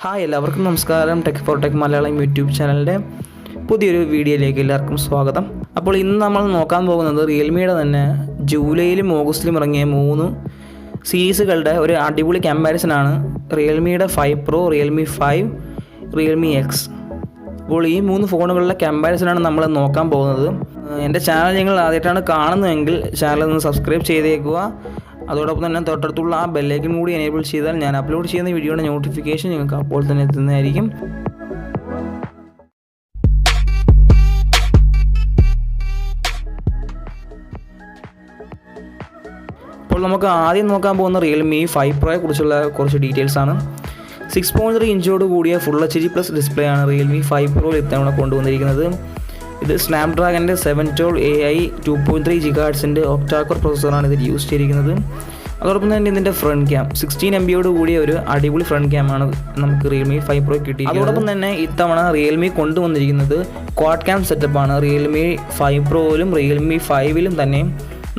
Hi എല്ലാവർക്കും നമസ്കാരം. Tech four tech Malayalam YouTube ചാനലിൻ്റെ പുതിയൊരു വീഡിയോയിലേക്ക് എല്ലാവർക്കും സ്വാഗതം. അപ്പോൾ ഇന്ന് നമ്മൾ നോക്കാൻ പോകുന്നത് റിയൽമിയുടെ തന്നെ ജൂലൈയിലും ഓഗസ്റ്റിലും ഇറങ്ങിയ 3 സീരീസുകളുടെ ഒരു അടിപൊളി കമ്പാരിസനാണ്. റിയൽമിയുടെ 5 പ്രോ, റിയൽമി 5, റിയൽമി എക്സ്. അപ്പോൾ ഈ 3 ഫോണുകളുടെ കമ്പാരിസനാണ് നമ്മൾ നോക്കാൻ പോകുന്നത്. എൻ്റെ ചാനൽ നിങ്ങൾ ആദ്യമായിട്ടാണ് കാണുന്നതെങ്കിൽ ചാനൽ ഒന്ന് സബ്സ്ക്രൈബ് ചെയ്തേക്കുക. അതോടൊപ്പം തന്നെ തൊട്ടടുത്തുള്ള ആ ബെല്ലൈക്കൺ കൂടി എനേബിൾ ചെയ്താൽ ഞാൻ അപ്ലോഡ് ചെയ്യുന്ന വീഡിയോയുടെ നോട്ടിഫിക്കേഷൻ നിങ്ങൾക്ക് അപ്പോൾ തന്നെ എത്തുന്നതായിരിക്കും. അപ്പോൾ നമുക്ക് ആദ്യം നോക്കാൻ പോകുന്ന റിയൽമി 5 പ്രോയെ കുറിച്ചുള്ള കുറച്ച് ഡീറ്റെയിൽസ് ആണ്. 6.3 ഇഞ്ചോട് കൂടിയ ഫുൾ HD+ ഡിസ്പ്ലേ ആണ് റിയൽമി 5 പ്രോ ഇത്തവണ കൊണ്ടുവന്നിരിക്കുന്നത്. ഇത് സ്നാപ്ഡ്രാഗൻ്റെ 712 AI 2.3 GHz ഒക്ടാകോർ പ്രോസസ്സറാണ് ഇതിൽ യൂസ് ചെയ്തിരിക്കുന്നത്. അതോടൊപ്പം തന്നെ ഇതിൻ്റെ ഫ്രണ്ട് ക്യാം 16 MB കൂടിയ ഒരു അടിപൊളി ഫ്രണ്ട് ക്യാമാണ് നമുക്ക് റിയൽമി 5 പ്രോ കിട്ടി. അതോടൊപ്പം തന്നെ ഇത്തവണ റിയൽമി കൊണ്ടുവന്നിരിക്കുന്നത് ക്വാഡ് ക്യാം സെറ്റപ്പാണ്. റിയൽമി 5 പ്രോയിലും റിയൽമി 5ലും തന്നെ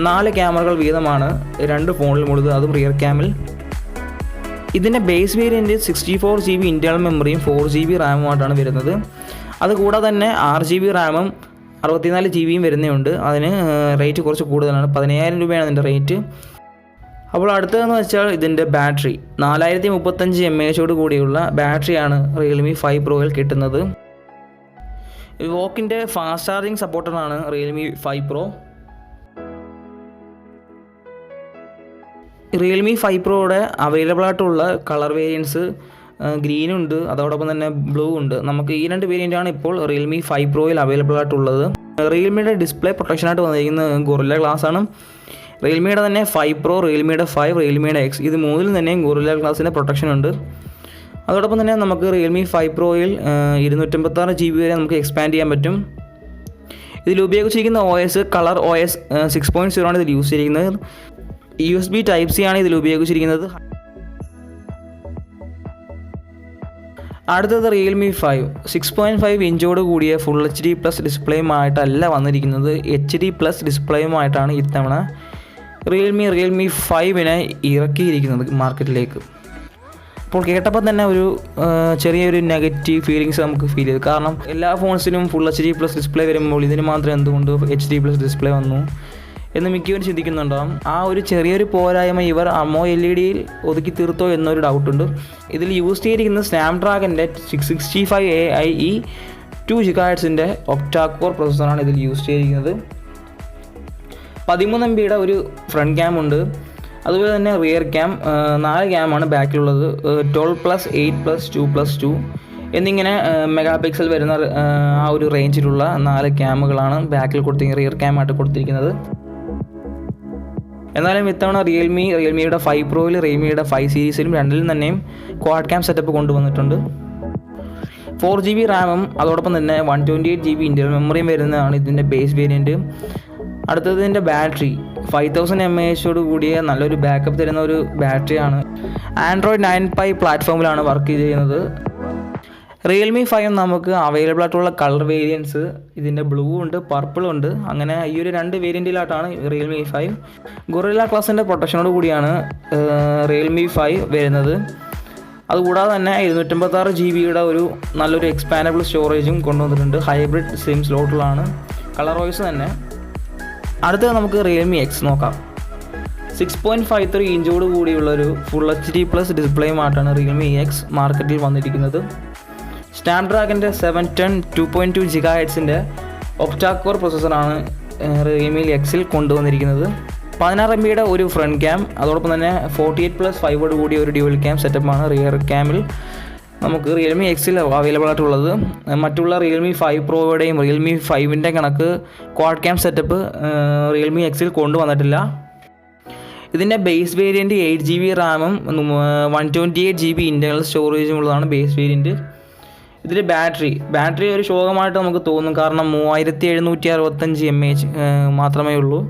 4 ക്യാമറകൾ വീതമാണ് 2 ഫോണിലും ഉള്ളത്, അതും റിയർ ക്യാമിൽ. ഇതിൻ്റെ ബേസ് വേരിയൻറ്റ് 64 GB ഇൻറ്റേർണൽ മെമ്മറിയും 4 GB റാമുമായിട്ടാണ് വരുന്നത്. അതുകൂടാതെ തന്നെ 6 GB റാമും 64 GB വരുന്നുണ്ട്. അതിന് റേറ്റ് കുറച്ച് കൂടുതലാണ്, 10000 രൂപയാണ് അതിൻ്റെ റേറ്റ്. അപ്പോൾ അടുത്തതെന്ന് വെച്ചാൽ ഇതിൻ്റെ ബാറ്ററി 4035 mAh കൂടിയുള്ള ബാറ്ററിയാണ് റിയൽമി 5 പ്രോയിൽ കിട്ടുന്നത്. വോക്കിൻ്റെ ഫാസ്റ്റ് ചാർജിങ് സപ്പോർട്ടറാണ് റിയൽമി 5 പ്രോ. റിയൽമി 5 പ്രോയുടെ അവൈലബിൾ ആയിട്ടുള്ള കളർ വേരിയൻസ് ഗ്രീനുണ്ട്, അതോടൊപ്പം തന്നെ ബ്ലൂ ഉണ്ട്. നമുക്ക് ഈ 2 വേരിയൻ്റാണ് ഇപ്പോൾ റിയൽമി 5 പ്രോയിൽ അവൈലബിൾ ആയിട്ടുള്ളത്. റിയൽമിയുടെ ഡിസ്പ്ലേ പ്രൊട്ടക്ഷനായിട്ട് വന്നിരിക്കുന്നത് ഗൊറില്ല ഗ്ലാസ് ആണ്. റിയൽമിയുടെ തന്നെ 5 പ്രോ, റിയൽമിയുടെ 5, റിയൽമിയുടെ എക്സ്, ഇത് 3ലും തന്നെ ഗൊറില്ല ഗ്ലാസിൻ്റെ പ്രൊട്ടക്ഷൻ ഉണ്ട്. അതോടൊപ്പം തന്നെ നമുക്ക് റിയൽമി 5 പ്രോയിൽ 256 GB വരെ നമുക്ക് എക്സ്പാൻഡ് ചെയ്യാൻ പറ്റും. ഇതിൽ ഉപയോഗിച്ചിരിക്കുന്ന OS കളർ OS 6.0 ആണ് ഇതിൽ യൂസ് ചെയ്തിരിക്കുന്നത്. USB Type-C ആണ് ഇതിൽ ഉപയോഗിച്ചിരിക്കുന്നത്. അടുത്തത് റിയൽമി 5 6.5 ഇഞ്ചോട് കൂടിയ ഫുൾ HD+ ഡിസ്പ്ലേയുമായിട്ടല്ല വന്നിരിക്കുന്നത്, HD+ ഡിസ്പ്ലേയുമായിട്ടാണ് ഇത്തവണ റിയൽമി 5നെ ഇറക്കിയിരിക്കുന്നത് മാർക്കറ്റിലേക്ക്. അപ്പോൾ കേട്ടപ്പോൾ തന്നെ ഒരു ചെറിയൊരു നെഗറ്റീവ് ഫീലിങ്സ് നമുക്ക് ഫീൽ ചെയ്തു. കാരണം എല്ലാ ഫോൺസിനും ഫുൾ HD+ ഡിസ്പ്ലേ വരുമ്പോൾ ഇതിന് മാത്രം എന്തുകൊണ്ട് HD+ ഡിസ്പ്ലേ വന്നു എന്ന് മിക്കവരും ചിന്തിക്കുന്നുണ്ടാകും. ആ ഒരു ചെറിയൊരു പോരായ്മ ഇവർ AMOLED ഒതുക്കി തീർത്തോ എന്നൊരു ഡൗട്ടുണ്ട്. ഇതിൽ യൂസ് ചെയ്തിരിക്കുന്നത് സ്നാപ്ഡ്രാഗൻ്റെ 665 AI 2 GHz ഒക്ടാകോർ പ്രോസസ്സറാണ് ഇതിൽ യൂസ് ചെയ്തിരിക്കുന്നത്. 13 MB ഒരു ഫ്രണ്ട് ക്യാം ഉണ്ട്. അതുപോലെ തന്നെ റിയർ ക്യാം 4 ക്യാമാണ് ബാക്കിലുള്ളത്. 12+, 8+, 2+2 എന്നിങ്ങനെ മെഗാ പിക്സൽ വരുന്ന ആ ഒരു റേഞ്ചിലുള്ള 4 ക്യാമുകളാണ് ബാക്കിൽ റിയർ ക്യാമായിട്ട് കൊടുത്തിരിക്കുന്നത്. എന്നാലും ഇത്തവണ റിയൽമിയുടെ 5 പ്രോയിൽ, റിയൽമിയുടെ 5 സീരീസിലും രണ്ടിലും തന്നെയും ക്വാഡ് ക്യാം സെറ്റപ്പ് കൊണ്ടുവന്നിട്ടുണ്ട്. 4 GB റാമും അതോടൊപ്പം തന്നെ 128 GB ഇൻറ്റേർണൽ മെമ്മറിയും വരുന്നതാണ് ഇതിൻ്റെ ബേസ് വേരിയൻറ്റ്. അടുത്തത് ഇതിൻ്റെ ബാറ്ററി 5000 mAh കൂടിയ നല്ലൊരു ബാക്കപ്പ് തരുന്ന ഒരു ബാറ്ററിയാണ്. Android 9 Pie പ്ലാറ്റ്ഫോമിലാണ് വർക്ക് ചെയ്യുന്നത്. റിയൽമി 5 നമുക്ക് അവൈലബിൾ ആയിട്ടുള്ള കളർ വേരിയൻസ് ഇതിൻ്റെ ബ്ലൂ ഉണ്ട്, പർപ്പിളും ഉണ്ട്. അങ്ങനെ ഈ ഒരു 2 വേരിയൻറ്റിലായിട്ടാണ് റിയൽമി 5. ഗൊറില്ല ഗ്ലാസിൻ്റെ പ്രൊട്ടക്ഷനോട് കൂടിയാണ് റിയൽമി 5 വരുന്നത്. അതുകൂടാതെ തന്നെ 256 GB ഒരു നല്ലൊരു എക്സ്പാൻഡബിൾ സ്റ്റോറേജും കൊണ്ടുവന്നിട്ടുണ്ട്. ഹൈബ്രിഡ് സിം സ്ലോട്ടിലാണ്, കളർ വോയിസ് തന്നെ. അടുത്തത് നമുക്ക് റിയൽമി എക്സ് നോക്കാം. 6.53 ഇഞ്ചോട് കൂടിയുള്ളൊരു ഫുൾ HD+ ഡിസ്പ്ലേയുമായിട്ടാണ് റിയൽമി എക്സ് മാർക്കറ്റിൽ വന്നിരിക്കുന്നത്. സ്നാപ്ഡ്രാഗൻ്റെ 710 2.2 GHz ഒക്ടാകോർ പ്രോസസ്സറാണ് റിയൽമി എക്സിൽ കൊണ്ടുവന്നിരിക്കുന്നത്. 16 MB ഒരു ഫ്രണ്ട് ക്യാം, അതോടൊപ്പം തന്നെ 48+5 കൂടിയ ഒരു ഡ്യുവൽ ക്യാം സെറ്റപ്പാണ് റിയർ ക്യാമിൽ നമുക്ക് റിയൽമി എക്സിൽ അവൈലബിൾ ആയിട്ടുള്ളത്. മറ്റുള്ള റിയൽമി 5 പ്രോയുടെയും റിയൽമി 5ൻ്റെ കണക്ക് ക്വാഡ് ക്യാം സെറ്റപ്പ് റിയൽമി എക്സിൽ കൊണ്ടുവന്നിട്ടില്ല. ഇതിൻ്റെ ബേസ് വേരിയൻറ്റ് 8 GB റാമും 128 GB ഇൻറ്റേർണൽ സ്റ്റോറേജും ഉള്ളതാണ് ബേസ് വേരിയൻറ്റ്. ഇതിൽ ബാറ്ററി ഒരു ശോകമായിട്ട് നമുക്ക് തോന്നും, കാരണം 3765 mAh മാത്രമേ ഉള്ളൂ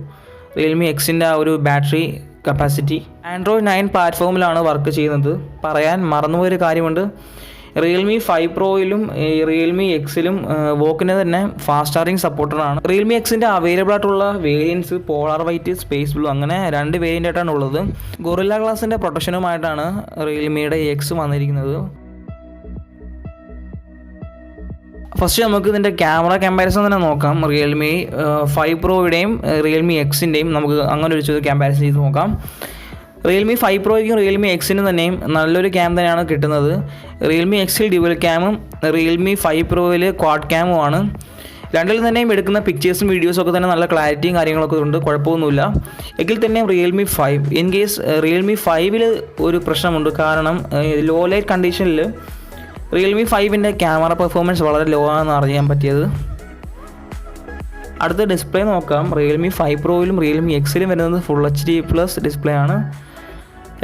റിയൽമി എക്സിൻ്റെ ആ ഒരു ബാറ്ററി കപ്പാസിറ്റി. ആൻഡ്രോയിഡ് 9 പ്ലാറ്റ്ഫോമിലാണ് വർക്ക് ചെയ്യുന്നത്. പറയാൻ മറന്നുപോയൊരു കാര്യമുണ്ട്, റിയൽമി 5 പ്രോയിലും റിയൽമി എക്സിലും വോക്കിന് തന്നെ ഫാസ്റ്റ് ചാർജിങ് സപ്പോർട്ടറാണ്. റിയൽമി എക്സിൻ്റെ അവൈലബിൾ ആയിട്ടുള്ള variants polar white, space blue, അങ്ങനെ 2 വേരിയൻ്റ് ആയിട്ടാണ് ഉള്ളത്. ഗൊറില്ല ഗ്ലാസിൻ്റെ പ്രൊട്ടക്ഷനുമായിട്ടാണ് റിയൽമിയുടെ എക്സ് വന്നിരിക്കുന്നത്. ഫസ്റ്റ് നമുക്ക് ഇതിൻ്റെ ക്യാമറ കമ്പാരിസൺ തന്നെ നോക്കാം. റിയൽമി 5 പ്രോയുടെയും റിയൽമി എക്സിൻ്റെയും നമുക്ക് അങ്ങനെ ഒരു കമ്പാരിസൺ ചെയ്ത് നോക്കാം. റിയൽമി 5 പ്രോയ്ക്കും റിയൽമി എക്സിനും തന്നെയും നല്ലൊരു ക്യാം തന്നെയാണ് കിട്ടുന്നത്. റിയൽമി എക്സിൽ ഡ്യുവൽ ക്യാമും റിയൽമി 5 പ്രോയിൽ ക്വാഡ് ക്യാമുമാണ്. രണ്ടിൽ തന്നെയും എടുക്കുന്ന പിക്ചേഴ്സും വീഡിയോസും ഒക്കെ തന്നെ നല്ല ക്ലാരിറ്റിയും കാര്യങ്ങളൊക്കെ ഉണ്ട്, കുഴപ്പമൊന്നുമില്ല. എങ്കിൽ തന്നെയും റിയൽമി 5 ഇൻ കേസ് റിയൽമി 5ൽ ഒരു പ്രശ്നമുണ്ട്. കാരണം ലോ ലൈറ്റ് കണ്ടീഷനിൽ റിയൽമി 5ൻ്റെ ക്യാമറ പെർഫോമൻസ് വളരെ ലോ ആണെന്ന് അറിയാൻ പറ്റിയത്. അടുത്ത ഡിസ്പ്ലേ നോക്കാം. റിയൽമി 5 പ്രോയിലും റിയൽമി എക്സിലും വരുന്നത് ഫുൾ HD+ ഡിസ്പ്ലേ ആണ്.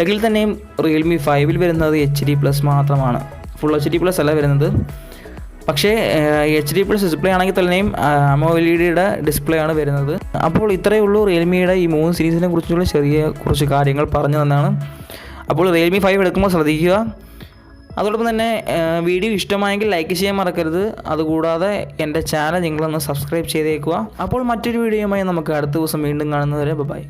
എങ്കിൽ തന്നെയും റിയൽമി 5ൽ വരുന്നത് HD+ മാത്രമാണ്, ഫുൾ HD+ അല്ല വരുന്നത്. പക്ഷേ HD+ ഡിസ്പ്ലേ ആണെങ്കിൽ തന്നെയും AMOLED ഡിസ്പ്ലേ ആണ് വരുന്നത്. അപ്പോൾ ഇത്രയേ ഉള്ളൂ റിയൽമിയുടെ ഈ 3 സീരീസിനെ കുറിച്ചുള്ള കുറച്ച് കാര്യങ്ങൾ പറഞ്ഞു തന്നാണ്. അപ്പോൾ റിയൽമി 5 എടുക്കുമ്പോൾ ശ്രദ്ധിക്കുക. അതോടൊപ്പം തന്നെ വീഡിയോ ഇഷ്ടമായെങ്കിൽ ലൈക്ക് ചെയ്യാൻ മറക്കരുത്. അതുകൂടാതെ എൻ്റെ ചാനൽ നിങ്ങളൊന്ന് സബ്സ്ക്രൈബ് ചെയ്തേക്കുക. അപ്പോൾ മറ്റൊരു വീഡിയോയുമായി നമുക്ക് അടുത്ത ദിവസം വീണ്ടും കാണുന്നതുവരെ ബൈ.